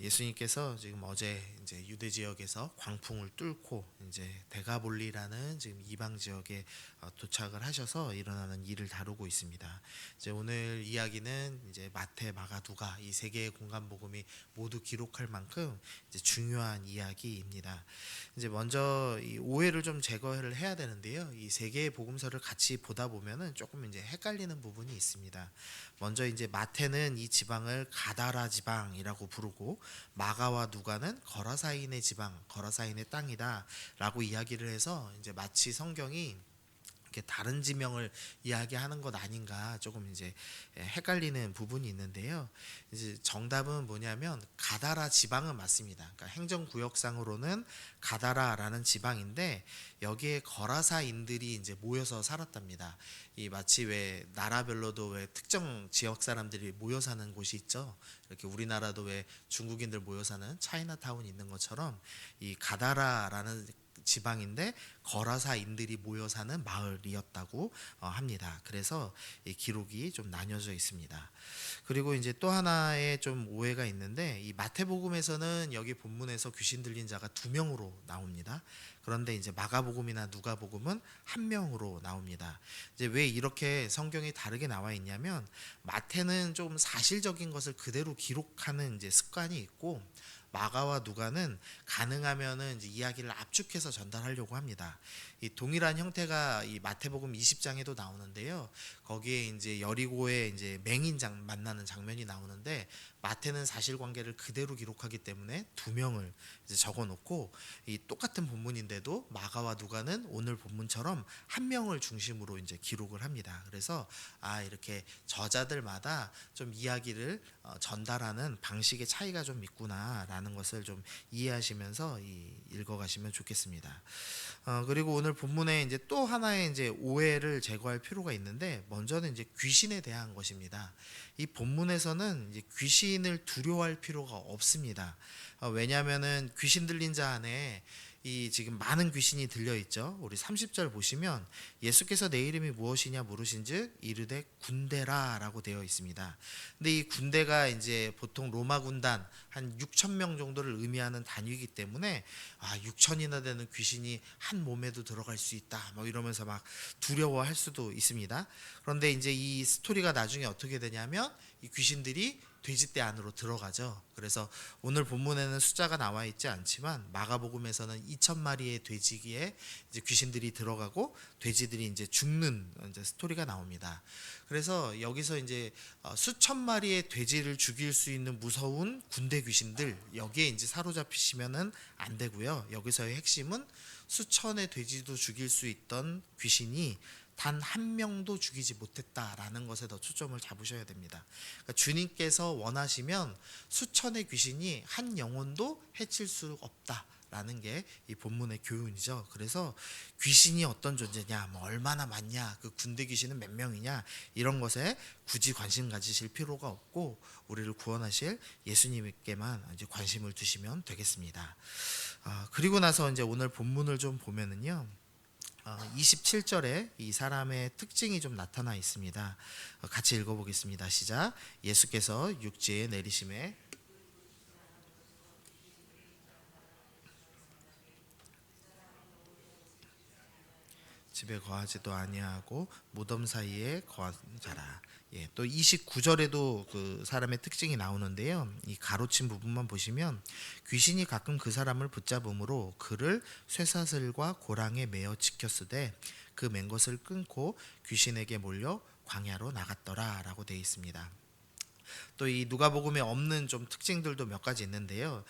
예수님께서 지금 어제 이제 유대 지역에서 광풍을 뚫고 이제 데가볼리라는 지금 이방 지역에 도착을 하셔서 일어나는 일을 다루고 있습니다. 이제 오늘 이야기는 이제 마태, 마가, 누가 이 세 개의 공간 복음이 모두 기록할 만큼 이제 중요한 이야기입니다. 이제 먼저 이 오해를 좀 제거를 해야 되는데요. 이 세 개의 복음서를 같이 보다 보면은 조금 이제 헷갈리는 부분이 있습니다. 먼저 이제 마태는 이 지방을 가다라 지방이라고 부르고 마가와 누가는 거라사인의 지방, 거라사인의 땅이다라고 이야기를 해서 이제 마치 성경이 이렇게 다른 지명을 이야기하는 것 아닌가 조금 이제 헷갈리는 부분이 있는데요. 이제 정답은 뭐냐면 가다라 지방은 맞습니다. 그러니까 행정구역상으로는 가다라라는 지방인데 여기에 거라사인들이 이제 모여서 살았답니다. 이 마치 왜 나라별로도 왜 특정 지역 사람들이 모여 사는 곳이 있죠. 이렇게 우리나라도 왜 중국인들 모여 사는 차이나타운이 있는 것처럼 이 가다라라는 지방인데 거라사인들이 모여 사는 마을이었다고 합니다. 그래서 이 기록이 좀 나뉘어져 있습니다. 그리고 이제 또 하나의 좀 오해가 있는데 이 마태복음에서는 여기 본문에서 귀신 들린 자가 2명으로 나옵니다. 그런데 이제 마가복음이나 누가복음은 1명으로 나옵니다. 이제 왜 이렇게 성경이 다르게 나와 있냐면 마태는 좀 사실적인 것을 그대로 기록하는 이제 습관이 있고 마가와 누가는 가능하면은 이제 이야기를 압축해서 전달하려고 합니다. 이 동일한 형태가 이 마태복음 20장에도 나오는데요. 거기에 이제 여리고에 이제 맹인 만나는 장면이 나오는데 마태는 사실관계를 그대로 기록하기 때문에 2명을 이제 적어놓고 이 똑같은 본문인데도 마가와 누가는 오늘 본문처럼 1명을 중심으로 이제 기록을 합니다. 그래서 이렇게 저자들마다 좀 이야기를 전달하는 방식의 차이가 좀 있구나라는 것을 좀 이해하시면서 읽어가시면 좋겠습니다. 그리고 오늘 본문에 이제 또 하나의 이제 오해를 제거할 필요가 있는데 먼저는 이제 귀신에 대한 것입니다. 이 본문에서는 이제 귀신을 두려워할 필요가 없습니다. 왜냐하면은 귀신 들린 자 안에 이 지금 많은 귀신이 들려 있죠. 우리 30절 보시면 예수께서 내 이름이 무엇이냐 물으신즉 이르되 군대라라고 되어 있습니다. 근데 이 군대가 이제 보통 로마 군단 한 6천 명 정도를 의미하는 단위이기 때문에 6천이나 되는 귀신이 한 몸에도 들어갈 수 있다. 뭐 이러면서 막 두려워할 수도 있습니다. 그런데 이제 이 스토리가 나중에 어떻게 되냐면 이 귀신들이 돼지떼 안으로 들어가죠. 그래서 오늘 본문에는 숫자가 나와 있지 않지만 마가복음에서는 2,000마리의 돼지기에 이제 귀신들이 들어가고 돼지들이 이제 죽는 이제 스토리가 나옵니다. 그래서 여기서 이제 수천 마리의 돼지를 죽일 수 있는 무서운 군대 귀신들 여기에 이제 사로잡히시면은 안 되고요. 여기서의 핵심은 수천의 돼지도 죽일 수 있던 귀신이 단 1명도 죽이지 못했다라는 것에 더 초점을 잡으셔야 됩니다. 그러니까 주님께서 원하시면 수천의 귀신이 한 영혼도 해칠 수 없다라는 게 이 본문의 교훈이죠. 그래서 귀신이 어떤 존재냐, 뭐 얼마나 많냐, 그 군대 귀신은 몇 명이냐 이런 것에 굳이 관심 가지실 필요가 없고 우리를 구원하실 예수님께만 이제 관심을 두시면 되겠습니다. 그리고 나서 이제 오늘 본문을 좀 보면은요. 27절에 이 사람의 특징이 좀 나타나 있습니다. 같이 읽어보겠습니다. 시작. 예수께서 육지에 내리심에 집에 거하지도 아니하고 무덤 사이에 거한 자라. 또 29절에도 그 사람의 특징이 나오는데요. 이 가로친 부분만 보시면 귀신이 가끔 그 사람을 붙잡음으로 그를 쇠사슬과 고랑에 매어 지켰으되 그 맨 것을 끊고 귀신에게 몰려 광야로 나갔더라라고 되어 있습니다. 또 이 누가복음에 없는 좀 특징들도 몇 가지 있는데요.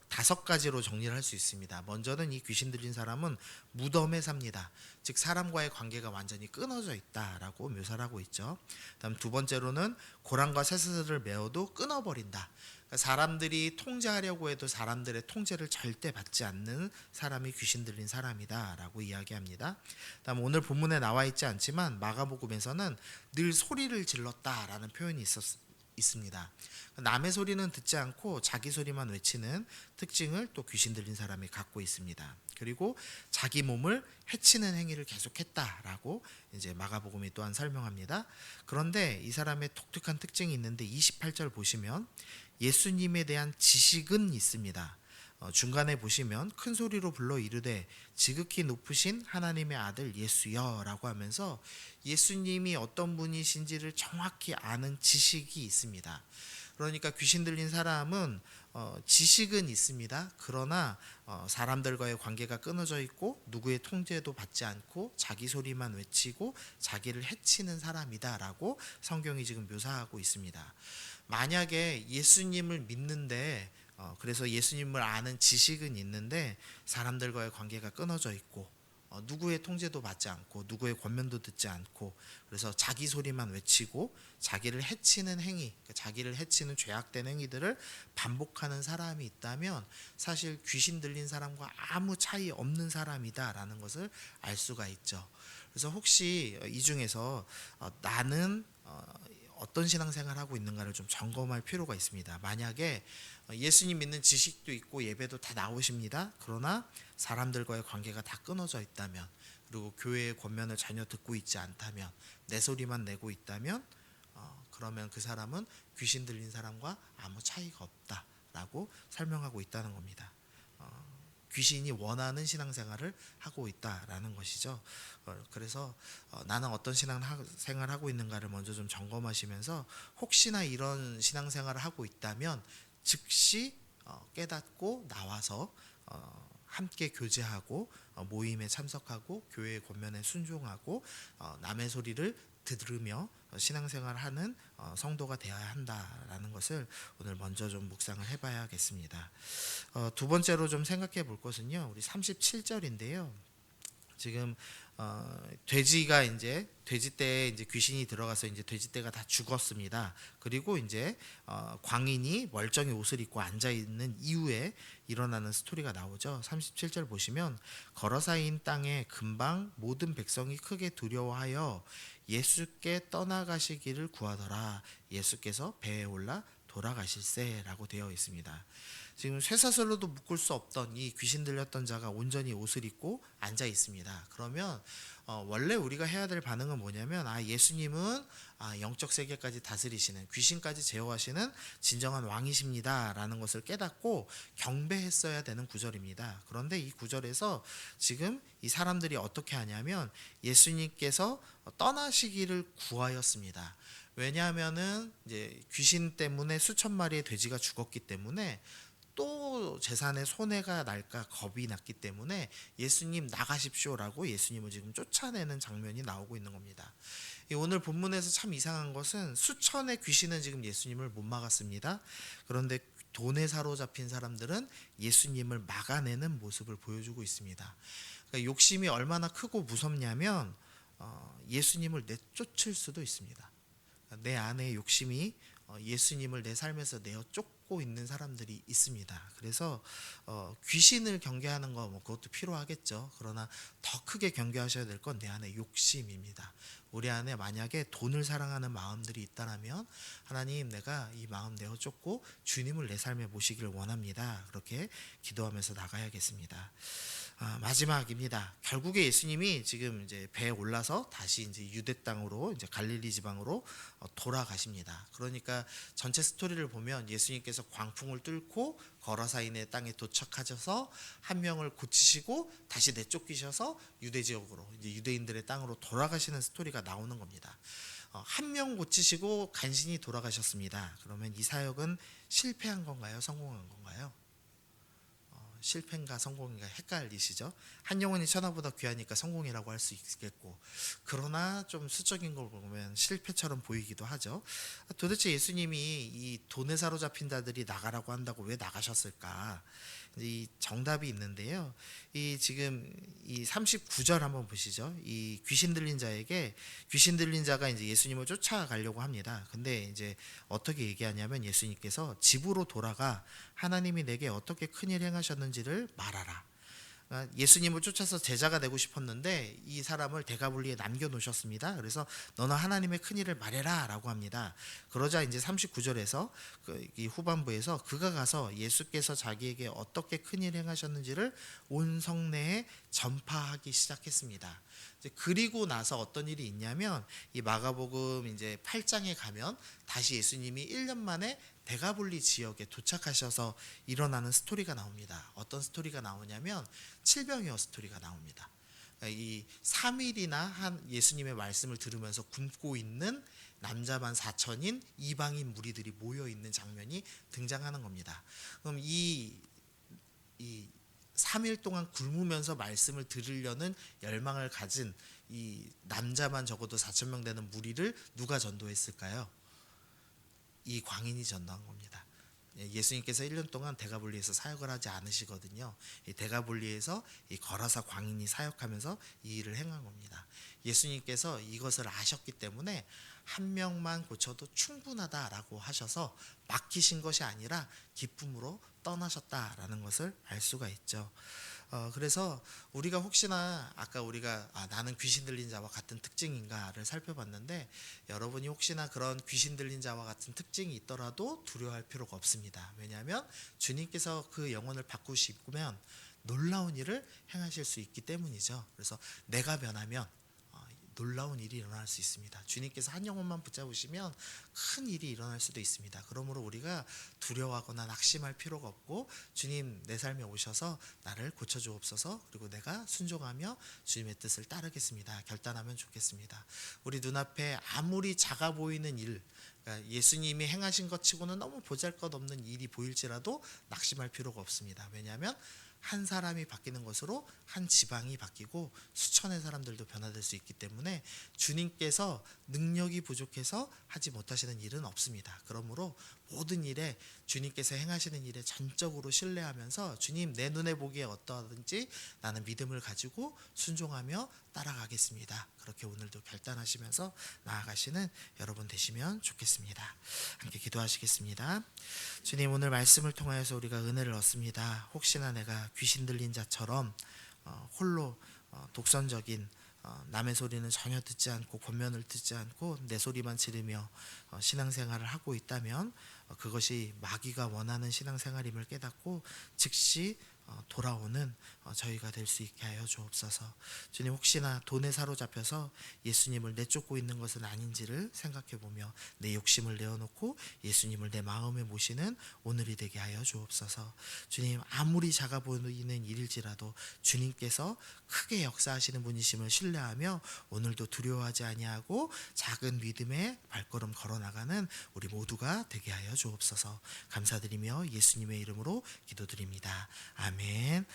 5가지로 정리를 할 수 있습니다. 먼저는 이 귀신 들린 사람은 무덤에 삽니다. 즉 사람과의 관계가 완전히 끊어져 있다라고 묘사를 하고 있죠. 다음 두 번째로는 고랑과 쇠사슬을 메어도 끊어버린다. 그러니까 사람들이 통제하려고 해도 사람들의 통제를 절대 받지 않는 사람이 귀신 들린 사람이다라고 이야기합니다. 다음 오늘 본문에 나와 있지 않지만 마가복음에서는 늘 소리를 질렀다라는 표현이 있습니다. 남의 소리는 듣지 않고 자기 소리만 외치는 특징을 또 귀신 들린 사람이 갖고 있습니다. 그리고 자기 몸을 해치는 행위를 계속했다라고 이제 마가복음이 또한 설명합니다. 그런데 이 사람의 독특한 특징이 있는데 28절 보시면 예수님에 대한 지식은 있습니다. 중간에 보시면 큰 소리로 불러 이르되 지극히 높으신 하나님의 아들 예수여 라고 하면서 예수님이 어떤 분이신지를 정확히 아는 지식이 있습니다. 그러니까 귀신 들린 사람은 지식은 있습니다. 그러나 사람들과의 관계가 끊어져 있고 누구의 통제도 받지 않고 자기 소리만 외치고 자기를 해치는 사람이다라고 성경이 지금 묘사하고 있습니다. 만약에 예수님을 믿는데 그래서 예수님을 아는 지식은 있는데 사람들과의 관계가 끊어져 있고 누구의 통제도 받지 않고 누구의 권면도 듣지 않고 그래서 자기 소리만 외치고 자기를 해치는 행위, 자기를 해치는 죄악된 행위들을 반복하는 사람이 있다면 사실 귀신 들린 사람과 아무 차이 없는 사람이다라는 것을 알 수가 있죠. 그래서 혹시 이 중에서 나는 어떤 신앙생활을 하고 있는가를 좀 점검할 필요가 있습니다. 만약에 예수님 믿는 지식도 있고 예배도 다 나오십니다. 그러나 사람들과의 관계가 다 끊어져 있다면 그리고 교회의 권면을 전혀 듣고 있지 않다면 내 소리만 내고 있다면 그러면 그 사람은 귀신 들린 사람과 아무 차이가 없다라고 설명하고 있다는 겁니다. 귀신이 원하는 신앙생활을 하고 있다라는 것이죠. 그래서 나는 어떤 신앙생활을 하고 있는가를 먼저 좀 점검하시면서 혹시나 이런 신앙생활을 하고 있다면 즉시 깨닫고 나와서 함께 교제하고 모임에 참석하고 교회의 권면에 순종하고 남의 소리를 들으며 신앙생활하는 성도가 되어야 한다라는 것을 오늘 먼저 좀 묵상을 해봐야겠습니다. 두 번째로 좀 생각해 볼 것은요, 우리 37절인데요. 지금 돼지가 이제 돼지떼에 이제 귀신이 들어가서 이제 돼지떼가 다 죽었습니다. 그리고 이제 광인이 멀쩡히 옷을 입고 앉아 있는 이후에 일어나는 스토리가 나오죠. 37절 보시면 걸어사인 땅에 금방 모든 백성이 크게 두려워하여 예수께 떠나가시기를 구하더라. 예수께서 배에 올라 돌아가실세라고 되어 있습니다. 지금 쇠사슬로도 묶을 수 없던 이 귀신 들렸던 자가 온전히 옷을 입고 앉아 있습니다. 그러면 원래 우리가 해야 될 반응은 뭐냐면 예수님은 영적 세계까지 다스리시는 귀신까지 제어하시는 진정한 왕이십니다 라는 것을 깨닫고 경배했어야 되는 구절입니다. 그런데 이 구절에서 지금 이 사람들이 어떻게 하냐면 예수님께서 떠나시기를 구하였습니다. 왜냐하면은 이제 귀신 때문에 수천 마리의 돼지가 죽었기 때문에 또 재산에 손해가 날까 겁이 났기 때문에 예수님 나가십시오라고 예수님을 지금 쫓아내는 장면이 나오고 있는 겁니다. 오늘 본문에서 참 이상한 것은 수천의 귀신은 지금 예수님을 못 막았습니다. 그런데 돈에 사로잡힌 사람들은 예수님을 막아내는 모습을 보여주고 있습니다. 그러니까 욕심이 얼마나 크고 무섭냐면 예수님을 내쫓을 수도 있습니다. 내 안에 욕심이 예수님을 내 삶에서 내어 쫓고 있는 사람들이 있습니다. 그래서 귀신을 경계하는 거 그것도 필요하겠죠. 그러나 더 크게 경계하셔야 될 건 내 안에 욕심입니다. 우리 안에 만약에 돈을 사랑하는 마음들이 있다면 하나님, 내가 이 마음 내어 쫓고 주님을 내 삶에 모시기를 원합니다. 그렇게 기도하면서 나가야겠습니다. 마지막입니다. 결국에 예수님이 지금 이제 배에 올라서 다시 이제 유대 땅으로 이제 갈릴리 지방으로 돌아가십니다. 그러니까 전체 스토리를 보면 예수님께서 광풍을 뚫고 거라사인의 땅에 도착하셔서 한 명을 고치시고 다시 내쫓기셔서 유대 지역으로 이제 유대인들의 땅으로 돌아가시는 스토리가 나오는 겁니다. 한 명 고치시고 간신히 돌아가셨습니다. 그러면 이 사역은 실패한 건가요? 성공한 건가요? 실패인가 성공인가 헷갈리시죠? 한 영혼이 천하보다 귀하니까 성공이라고 할 수 있겠고, 그러나 좀 수적인 걸 보면 실패처럼 보이기도 하죠. 도대체 예수님이 이 돈에 사로잡힌 자들이 나가라고 한다고 왜 나가셨을까? 이 정답이 있는데요. 이 지금 이 39절 한번 보시죠. 이 귀신 들린 자에게 귀신 들린 자가 이제 예수님을 쫓아가려고 합니다. 근데 이제 어떻게 얘기하냐면 예수님께서 집으로 돌아가 하나님이 내게 어떻게 큰일 행하셨는지를 말하라. 예수님을 쫓아서 제자가 되고 싶었는데 이 사람을 대가불리에 남겨놓으셨습니다. 그래서 너는 하나님의 큰 일을 말해라라고 합니다. 그러자 이제 39절에서 이 후반부에서 그가 가서 예수께서 자기에게 어떻게 큰 일 행하셨는지를 온 성내에 전파하기 시작했습니다. 그리고 나서 어떤 일이 있냐면 이 마가복음 이제 8장에 가면 다시 예수님이 1년 만에 대가볼리 지역에 도착하셔서 일어나는 스토리가 나옵니다. 어떤 스토리가 나오냐면 칠병이어 스토리가 나옵니다. 이 3일이나 한 예수님의 말씀을 들으면서 굶고 있는 남자만 4천인 이방인 무리들이 모여 있는 장면이 등장하는 겁니다. 그럼 이 3일 동안 굶으면서 말씀을 들으려는 열망을 가진 이 남자만 적어도 4천 명 되는 무리를 누가 전도했을까요? 이 광인이 전도한 겁니다. 예수님께서 1년 동안 대가볼리에서 사역을 하지 않으시거든요. 이 대가볼리에서 이 거라사 광인이 사역하면서 이 일을 행한 겁니다. 예수님께서 이것을 아셨기 때문에 한 명만 고쳐도 충분하다라고 하셔서 맡기신 것이 아니라 기쁨으로 떠나셨다라는 것을 알 수가 있죠. 그래서 우리가 혹시나 아까 우리가 나는 귀신 들린 자와 같은 특징인가를 살펴봤는데 여러분이 혹시나 그런 귀신 들린 자와 같은 특징이 있더라도 두려워할 필요가 없습니다. 왜냐하면 주님께서 그 영혼을 바꾸시면 놀라운 일을 행하실 수 있기 때문이죠. 그래서 내가 변하면 놀라운 일이 일어날 수 있습니다. 주님께서 한 영혼만 붙잡으시면 큰 일이 일어날 수도 있습니다. 그러므로 우리가 두려워하거나 낙심할 필요가 없고 주님 내 삶에 오셔서 나를 고쳐주옵소서 그리고 내가 순종하며 주님의 뜻을 따르겠습니다. 결단하면 좋겠습니다. 우리 눈앞에 아무리 작아 보이는 일 그러니까 예수님이 행하신 것 치고는 너무 보잘것없는 일이 보일지라도 낙심할 필요가 없습니다. 왜냐하면 한 사람이 바뀌는 것으로 한 지방이 바뀌고 수천의 사람들도 변화될 수 있기 때문에 주님께서 능력이 부족해서 하지 못하시는 일은 없습니다. 그러므로 모든 일에 주님께서 행하시는 일에 전적으로 신뢰하면서 주님 내 눈에 보기에 어떠하든지 나는 믿음을 가지고 순종하며 따라가겠습니다. 그렇게 오늘도 결단하시면서 나아가시는 여러분 되시면 좋겠습니다. 함께 기도하시겠습니다. 주님 오늘 말씀을 통하여서 우리가 은혜를 얻습니다. 혹시나 내가 귀신 들린 자처럼 홀로 독선적인 남의 소리는 전혀 듣지 않고 권면을 듣지 않고 내 소리만 지르며 신앙생활을 하고 있다면 그것이 마귀가 원하는 신앙생활임을 깨닫고 즉시 돌아오는 저희가 될 수 있게 하여 주옵소서. 주님 혹시나 돈에 사로잡혀서 예수님을 내쫓고 있는 것은 아닌지를 생각해보며 내 욕심을 내어놓고 예수님을 내 마음에 모시는 오늘이 되게 하여 주옵소서. 주님 아무리 작아 보이는 일일지라도 주님께서 크게 역사하시는 분이심을 신뢰하며 오늘도 두려워하지 아니하고 작은 믿음의 발걸음 걸어나가는 우리 모두가 되게 하여 주옵소서. 감사드리며 예수님의 이름으로 기도드립니다. 아멘.